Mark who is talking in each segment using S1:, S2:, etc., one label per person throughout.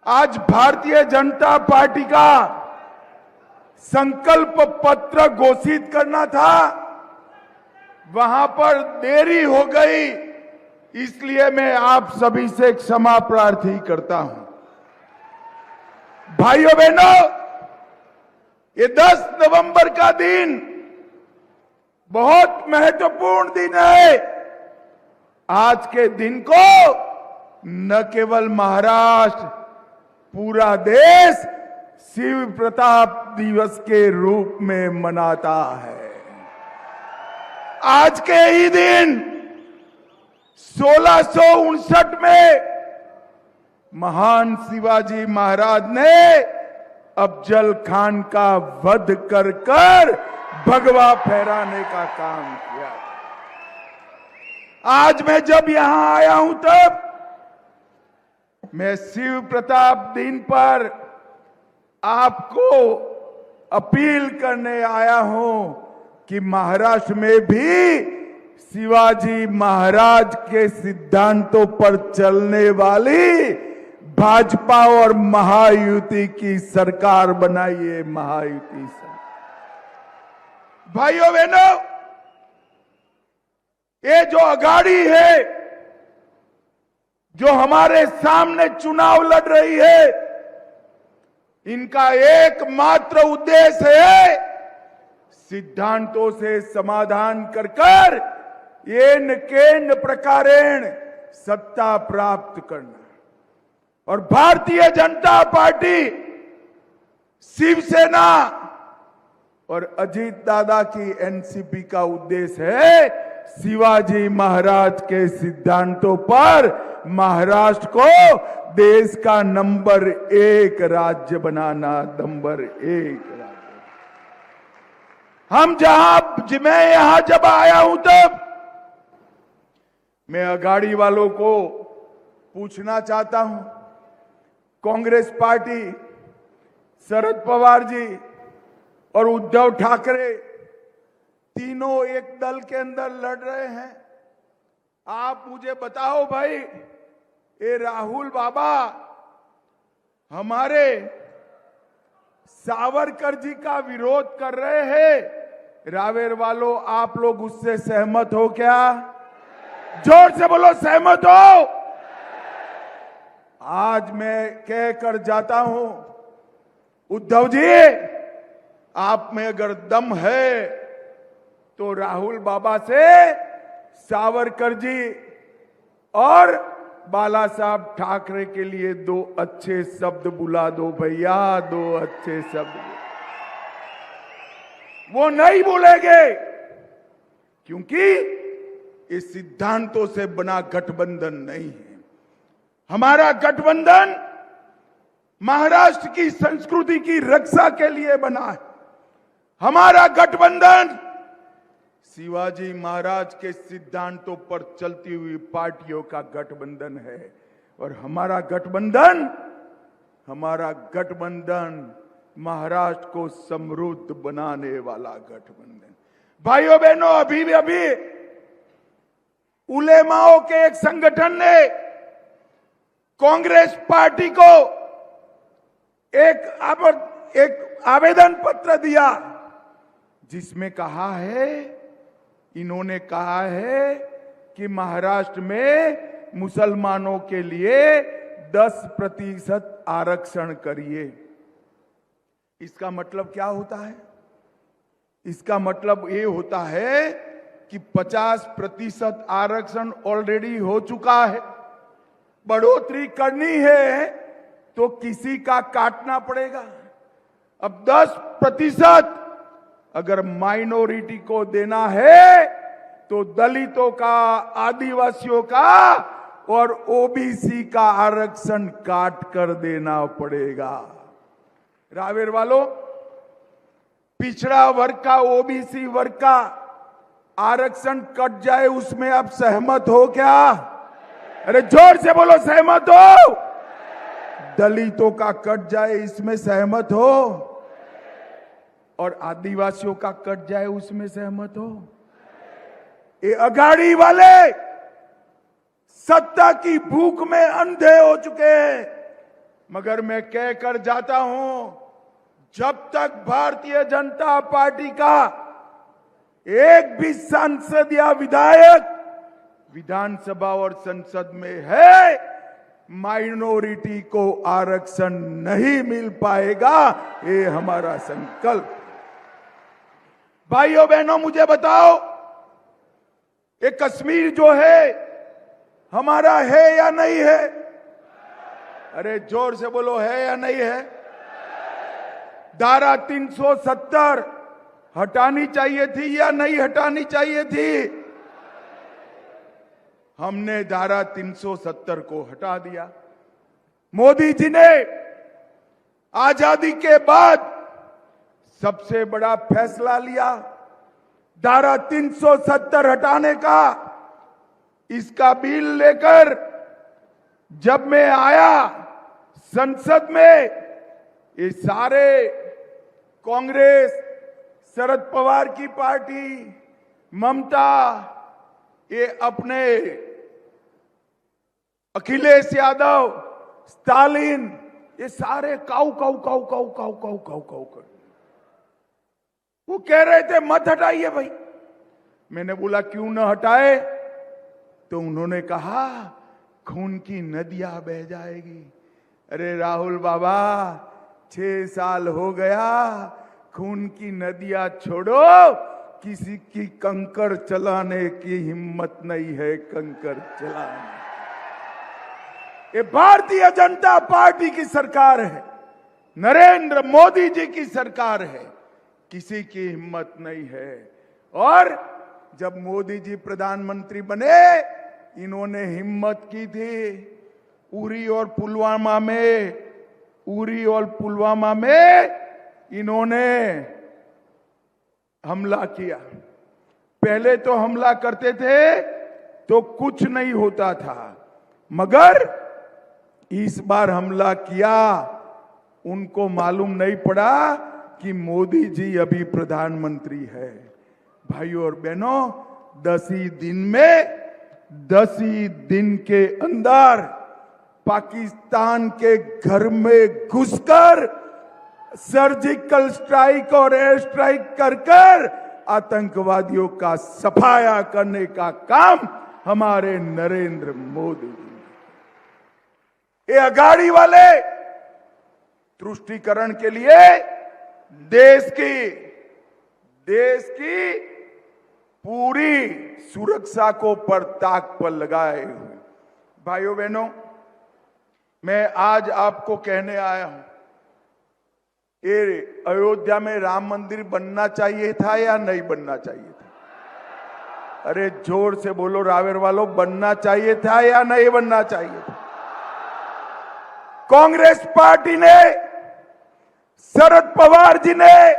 S1: आज भारतीय जनता पार्टी का संकल्प पत्र घोषित करना था, वहां पर देरी हो गई, इसलिए मैं आप सभी से क्षमा प्रार्थी करता हूं। भाइयों बहनों, ये 10 नवंबर का दिन बहुत महत्वपूर्ण दिन है। आज के दिन को न केवल महाराष्ट्र, पूरा देश शिव प्रताप दिवस के रूप में मनाता है। आज के ही दिन 1659 में महान शिवाजी महाराज ने अफजल खान का वध कर भगवा फहराने का काम किया। आज मैं जब यहां आया हूं तब मैं शिव प्रताप दिन पर आपको अपील करने आया हूं कि महाराष्ट्र में भी शिवाजी महाराज के सिद्धांतों पर चलने वाली भाजपा और महायुति की सरकार बनाइए। महायुति सरकार। भाइयों बहनों, ये जो अघाड़ी है, जो हमारे सामने चुनाव लड़ रही है, इनका एकमात्र उद्देश्य है सिद्धांतों से समाधान कर येन केन प्रकारेण सत्ता प्राप्त करना। और भारतीय जनता पार्टी, शिवसेना और अजीत दादा की एनसीपी का उद्देश्य है शिवाजी महाराज के सिद्धांतों पर महाराष्ट्र को देश का नंबर 1 राज्य बनाना। नंबर 1 राज्य। मैं यहां जब आया हूं तब मैं अघाड़ी वालों को पूछना चाहता हूं, कांग्रेस पार्टी, शरद पवार जी और उद्धव ठाकरे तीनों एक दल के अंदर लड़ रहे हैं। आप मुझे बताओ भाई, ये राहुल बाबा हमारे सावरकर जी का विरोध कर रहे हैं। रावेर वालों, आप लोग उससे सहमत हो क्या? जोर से बोलो, सहमत हो? आज मैं कहकर जाता हूं, उद्धव जी, आप में अगर दम है तो राहुल बाबा से सावरकर जी और बाला साहब ठाकरे के लिए 2 अच्छे शब्द बुला दो भैया। 2 अच्छे शब्द वो नहीं बोलेंगे, क्योंकि इस सिद्धांतों से बना गठबंधन नहीं है। हमारा गठबंधन महाराष्ट्र की संस्कृति की रक्षा के लिए बना है। हमारा गठबंधन शिवाजी महाराज के सिद्धांतों पर चलती हुई पार्टियों का गठबंधन है। और हमारा गठबंधन महाराष्ट्र को समृद्ध बनाने वाला गठबंधन। भाइयों बहनों, अभी उलेमाओं के एक संगठन ने कांग्रेस पार्टी को एक आवेदन पत्र दिया, जिसमें इन्होंने कहा है कि महाराष्ट्र में मुसलमानों के लिए 10% आरक्षण करिए। इसका मतलब क्या होता है? इसका मतलब ये होता है कि 50% आरक्षण ऑलरेडी हो चुका है। बढ़ोतरी करनी है तो किसी का काटना पड़ेगा। अब 10% अगर माइनॉरिटी को देना है तो दलितों का, आदिवासियों का और ओबीसी का आरक्षण काट कर देना पड़ेगा। रावेर वालों, पिछड़ा वर्ग का, ओबीसी वर्ग का आरक्षण कट जाए, उसमें आप सहमत हो क्या? अरे जोर से बोलो, सहमत हो? दलितों का कट जाए, इसमें सहमत हो? और आदिवासियों का कट जाए, उसमें सहमत हो? ये अघाड़ी वाले सत्ता की भूख में अंधे हो चुके हैं। मगर मैं कहकर जाता हूं, जब तक भारतीय जनता पार्टी का एक भी सांसद या विधायक विधानसभा और संसद में है, माइनॉरिटी को आरक्षण नहीं मिल पाएगा। ये हमारा संकल्प। भाइयों बहनों, मुझे बताओ, ये कश्मीर जो है हमारा है या नहीं है? अरे जोर से बोलो, है या नहीं है? धारा 370 हटानी चाहिए थी या नहीं हटानी चाहिए थी? हमने धारा 370 को हटा दिया। मोदी जी ने आजादी के बाद सबसे बड़ा फैसला लिया, धारा 370 हटाने का। इसका बिल लेकर जब मैं आया संसद में, ये सारे कांग्रेस, शरद पवार की पार्टी, ममता, ये अपने अखिलेश यादव, स्टालिन, ये सारे काऊ काऊ काऊ काऊ काऊ काऊ काऊ काऊ कर, वो कह रहे थे मत हटाइए भाई। मैंने बोला क्यों न हटाए? तो उन्होंने कहा खून की नदियां बह जाएगी। अरे राहुल बाबा, 6 साल हो गया, खून की नदियां छोड़ो, किसी की कंकड़ चलाने की हिम्मत नहीं है कंकड़ चलाने। ये भारतीय जनता पार्टी की सरकार है, नरेंद्र मोदी जी की सरकार है, किसी की हिम्मत नहीं है। और जब मोदी जी प्रधानमंत्री बने, इन्होंने हिम्मत की थी उरी और पुलवामा में इन्होंने हमला किया। पहले तो हमला करते थे तो कुछ नहीं होता था, मगर इस बार हमला किया, उनको मालूम नहीं पड़ा कि मोदी जी अभी प्रधानमंत्री है। भाइयों और बहनों, 10 ही दिन के अंदर पाकिस्तान के घर में घुसकर सर्जिकल स्ट्राइक और एयर स्ट्राइक कर आतंकवादियों का सफाया करने का काम हमारे नरेंद्र मोदी जी ने। ये अगाड़ी वाले तुष्टीकरण के लिए देश की पूरी सुरक्षा को पर ताक पर लगाए हुए। भाइयों बहनों, मैं आज आपको कहने आया हूं, ये अयोध्या में राम मंदिर बनना चाहिए था या नहीं बनना चाहिए था? अरे जोर से बोलो रावेर वालों, बनना चाहिए था या नहीं बनना चाहिए था? कांग्रेस पार्टी ने, शरद पवार जी ने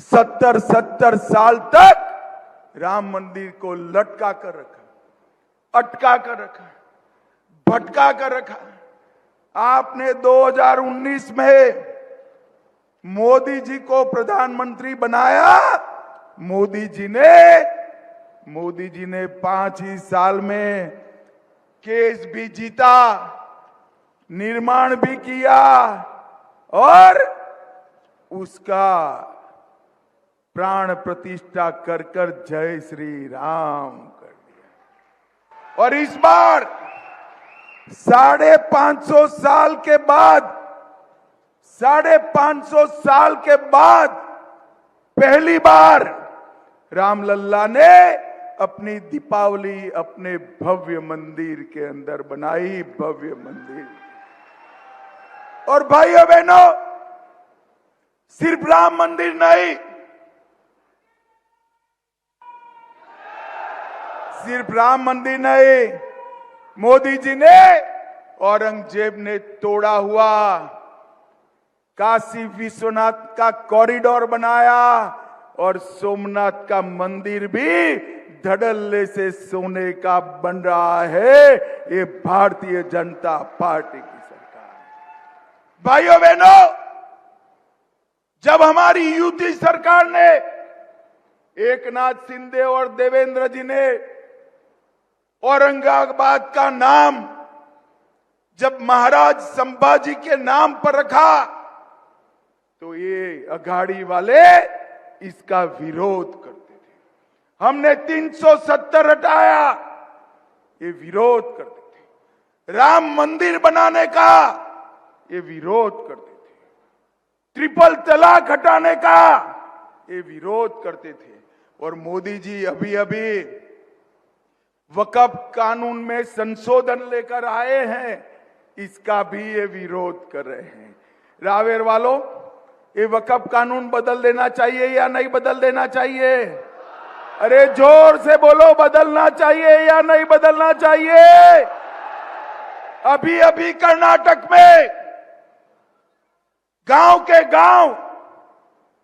S1: 70 साल तक राम मंदिर को लटका कर रखा, अटका कर रखा, भटका कर रखा। आपने 2019 में मोदी जी को प्रधानमंत्री बनाया। मोदी जी ने 5 ही साल में केस भी जीता, निर्माण भी किया और उसका प्राण प्रतिष्ठा कर जय श्री राम कर दिया। और इस बार 550 साल के बाद पहली बार रामलल्ला ने अपनी दीपावली अपने भव्य मंदिर के अंदर बनाई, भव्य मंदिर। और भाइयों बहनों, सिर्फ राम मंदिर नहीं, मोदी जी ने औरंगजेब ने तोड़ा हुआ काशी विश्वनाथ का कॉरिडोर बनाया और सोमनाथ का मंदिर भी धड़ल्ले से सोने का बन रहा है। ये भारतीय जनता पार्टी की सरकार है। भाइयों बहनों, जब हमारी यूपी सरकार ने, एकनाथ शिंदे और देवेंद्र जी ने औरंगाबाद का नाम जब महाराज संभाजी के नाम पर रखा तो ये अघाड़ी वाले इसका विरोध करते थे। हमने 370 हटाया, ये विरोध करते थे। राम मंदिर बनाने का ये विरोध करते थे। ट्रिपल तलाक हटाने का ये विरोध करते थे। और मोदी जी अभी अभी वक्फ कानून में संशोधन लेकर आए हैं, इसका भी ये विरोध कर रहे हैं। रावेर वालों, ये वक्फ कानून बदल देना चाहिए या नहीं बदल देना चाहिए? अरे जोर से बोलो, बदलना चाहिए या नहीं बदलना चाहिए? अभी अभी कर्नाटक में गांव के गांव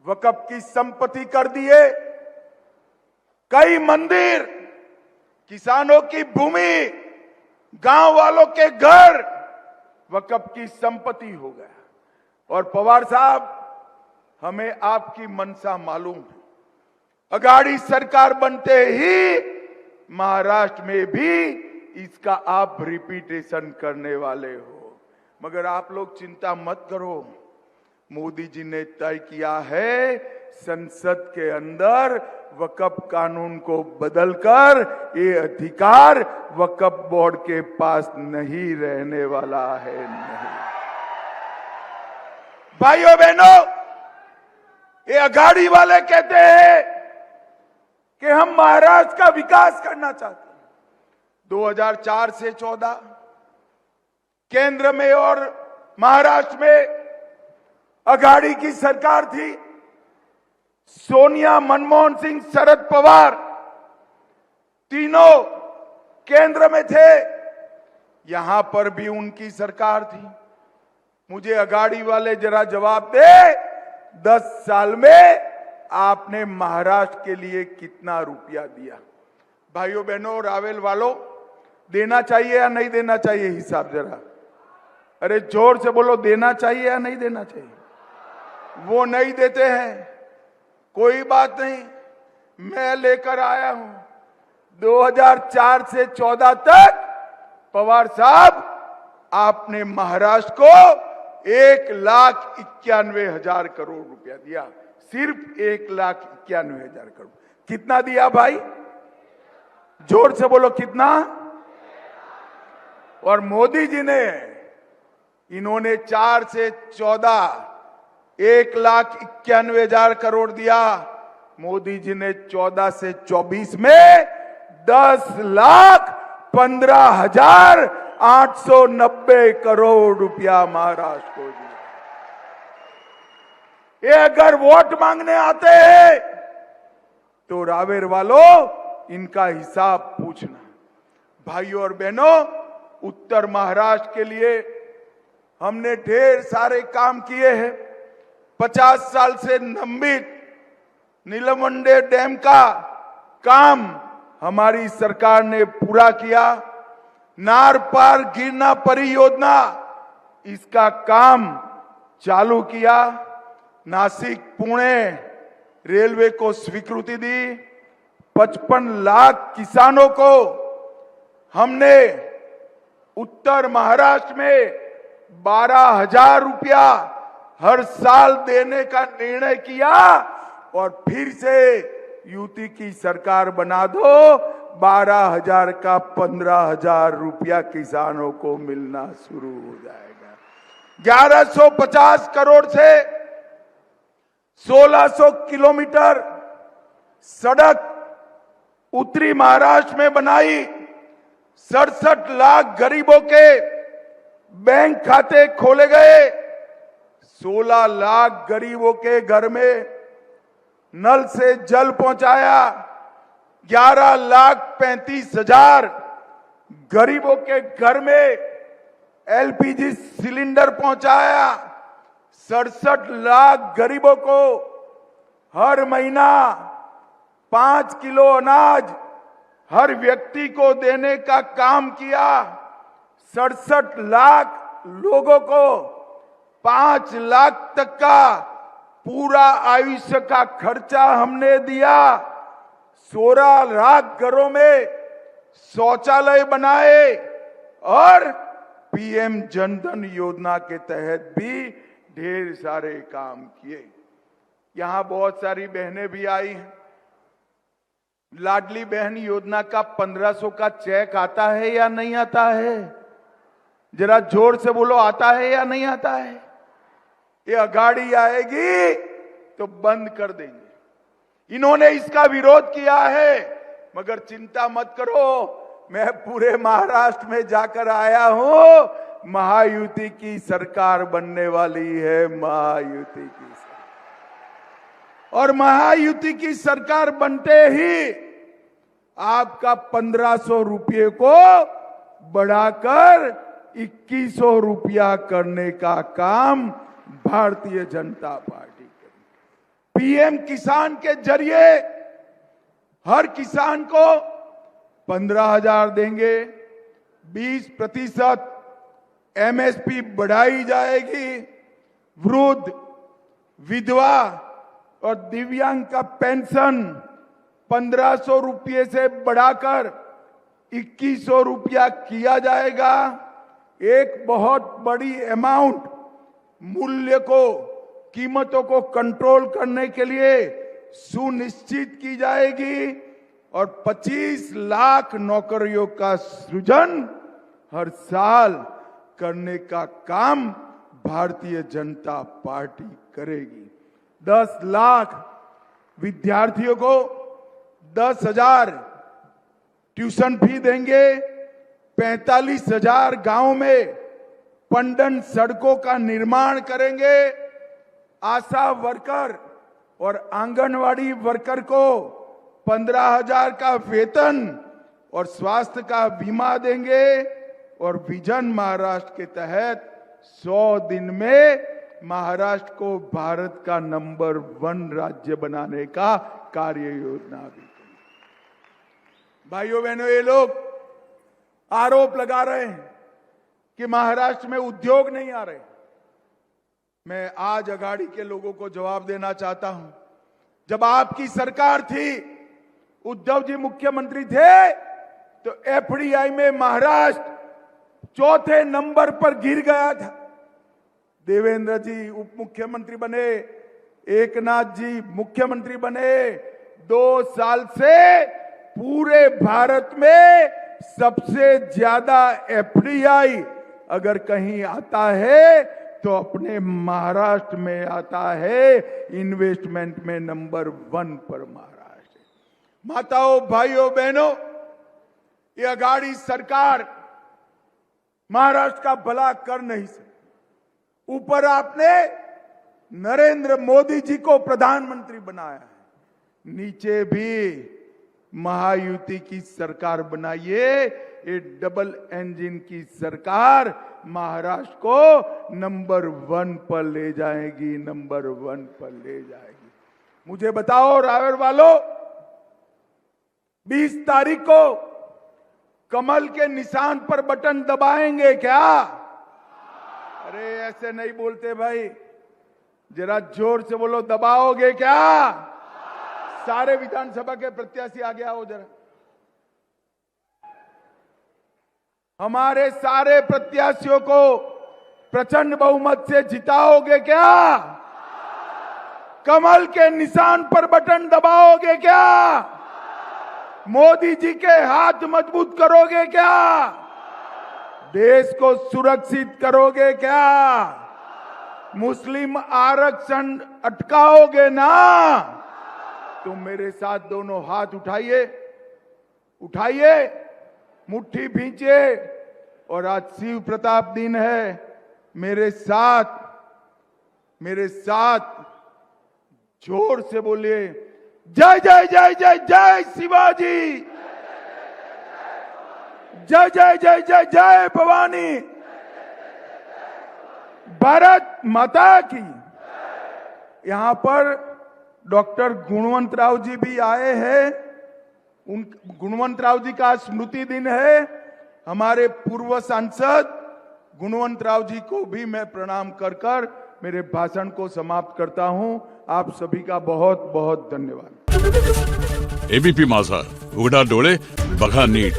S1: वक्फ की संपत्ति कर दिए। कई मंदिर, किसानों की भूमि, गांव वालों के घर वक्फ की संपत्ति हो गया। और पवार साहब, हमें आपकी मंशा मालूम है। अघाड़ी सरकार बनते ही महाराष्ट्र में भी इसका आप रिपीटेशन करने वाले हो। मगर आप लोग चिंता मत करो, मोदी जी ने तय किया है संसद के अंदर वक्फ कानून को बदलकर ये अधिकार वक्फ बोर्ड के पास नहीं रहने वाला है। नहीं भाइयों बहनों, ये अघाड़ी वाले कहते हैं कि हम महाराष्ट्र का विकास करना चाहते हैं। 2004 से 14 केंद्र में और महाराष्ट्र में अघाड़ी की सरकार थी। सोनिया, मनमोहन सिंह, शरद पवार तीनों केंद्र में थे। यहां पर भी उनकी सरकार थी। मुझे अघाड़ी वाले जरा जवाब दे, 10 साल में आपने महाराष्ट्र के लिए कितना रुपया दिया? भाइयों बहनों, रावेल वालों, देना चाहिए या नहीं देना चाहिए हिसाब जरा? अरे जोर से बोलो, देना चाहिए या नहीं देना चाहिए? वो नहीं देते हैं, कोई बात नहीं, मैं लेकर आया हूं। 2004 से 14 तक पवार साहब आपने महाराष्ट्र को 1,91,000 करोड़ रुपया दिया। सिर्फ 1,91,000 करोड़। कितना दिया भाई? जोर से बोलो, कितना? और मोदी जी ने, इन्होंने 4 से 14 1,91,000 करोड़ दिया। मोदी जी ने 14 से 24 में 10,15,890 करोड़ रुपया महाराष्ट्र को दिया। ये अगर वोट मांगने आते हैं तो रावेर वालों, इनका हिसाब पूछना। भाइयों और बहनों, उत्तर महाराष्ट्र के लिए हमने ढेर सारे काम किए हैं। 50 साल से लंबित नीलमंडे डैम का काम हमारी सरकार ने पूरा किया। नार पार गिरना परियोजना, इसका काम चालू किया। नासिक पुणे रेलवे को स्वीकृति दी। 55 लाख किसानों को हमने उत्तर महाराष्ट्र में 12,000 रुपया हर साल देने का निर्णय किया। और फिर से यूटी की सरकार बना दो, 12,000 का 15,000 रुपया किसानों को मिलना शुरू हो जाएगा। 1150 करोड़ से 1600 किलोमीटर सड़क उत्तरी महाराष्ट्र में बनाई। 67 लाख गरीबों के बैंक खाते खोले गए। 16 लाख गरीबों के घर में नल से जल पहुंचाया। 11,35,000 गरीबों के घर में एलपीजी सिलेंडर पहुंचाया। 67 लाख गरीबों को हर महीना 5 किलो अनाज हर व्यक्ति को देने का काम किया। 67 लाख लोगों को 5 लाख तक का पूरा आयुष्य का खर्चा हमने दिया। 16 लाख घरों में शौचालय बनाए और पीएम जनधन योजना के तहत भी ढेर सारे काम किए। यहां बहुत सारी बहनें भी आई हैं। लाडली बहन योजना का 1500 का चेक आता है या नहीं आता है? जरा जोर से बोलो, आता है या नहीं आता है? ये अगाड़ी आएगी तो बंद कर देंगे। इन्होंने इसका विरोध किया है, मगर चिंता मत करो, मैं पूरे महाराष्ट्र में जाकर आया हूं। महायुति की सरकार बनने वाली है, महायुति की सरकार। और महायुति की सरकार बनते ही आपका 1500 रुपये को बढ़ाकर 2100 रुपया करने का काम भारतीय जनता पार्टी करेगी। पीएम किसान के जरिए हर किसान को 15,000 देंगे, 20% एमएसपी बढ़ाई जाएगी, वृद्ध, विधवा और दिव्यांग का पेंशन 1500 रुपये से बढ़ाकर 2100 रुपया किया जाएगा। एक बहुत बड़ी अमाउंट मूल्य को, कीमतों को कंट्रोल करने के लिए सुनिश्चित की जाएगी और 25 लाख नौकरियों का सृजन हर साल करने का काम भारतीय जनता पार्टी करेगी। 10 लाख विद्यार्थियों को 10,000 ट्यूशन फी देंगे। 45,000 गांव में पनडन सड़कों का निर्माण करेंगे। आशा वर्कर और आंगनवाड़ी वर्कर को 15,000 का वेतन और स्वास्थ्य का बीमा देंगे और विजन महाराष्ट्र के तहत 100 दिन में महाराष्ट्र को भारत का नंबर 1 राज्य बनाने का कार्य योजना भी। भाइयों बहनों, ये लोग आरोप लगा रहे हैं कि महाराष्ट्र में उद्योग नहीं आ रहे। मैं आज अघाड़ी के लोगों को जवाब देना चाहता हूं। जब आपकी सरकार थी, उद्धव जी मुख्यमंत्री थे, तो एफडीआई में महाराष्ट्र 4थे नंबर पर गिर गया था। देवेंद्र जी उप मुख्यमंत्री बने, एकनाथ जी मुख्यमंत्री बने। 2 साल से पूरे भारत में सबसे ज्यादा एफडीआई अगर कहीं आता है तो अपने महाराष्ट्र में आता है। इन्वेस्टमेंट में नंबर 1 पर महाराष्ट्र। माताओं, भाइयों, बहनों, ये अघाड़ी सरकार महाराष्ट्र का भला कर नहीं सकती। ऊपर आपने नरेंद्र मोदी जी को प्रधानमंत्री बनाया है, नीचे भी महायुति की सरकार बनाइए। ये डबल इंजन की सरकार महाराष्ट्र को नंबर 1 पर ले जाएगी, नंबर 1 पर ले जाएगी। मुझे बताओ रावेर वालों, 20 तारीख को कमल के निशान पर बटन दबाएंगे क्या? अरे ऐसे नहीं बोलते भाई, जरा जोर से बोलो, दबाओगे क्या? सारे विधानसभा के प्रत्याशी आगे आओ जरा। हमारे सारे प्रत्याशियों को प्रचंड बहुमत से जिताओगे क्या? कमल के निशान पर बटन दबाओगे क्या? मोदी जी के हाथ मजबूत करोगे क्या? देश को सुरक्षित करोगे क्या? मुस्लिम आरक्षण अटकाओगे ना? तो मेरे साथ दोनों हाथ उठाइए, उठाइए, मुट्ठी भींचिए और आज शिव प्रताप दिन है। मेरे साथ जोर से बोलिए, जय जय जय जय जय शिवाजी, जय जय जय जय जय भवानी, भारत माता की। यहां पर डॉक्टर गुणवंतराव जी भी आए हैं। उन गुणवंतराव जी का स्मृति दिन है। हमारे पूर्व सांसद गुणवंतराव जी को भी मैं प्रणाम कर मेरे भाषण को समाप्त करता हूं। आप सभी का बहुत बहुत धन्यवाद।
S2: एबीपी माझा, उघडा डोळे बघा नीट।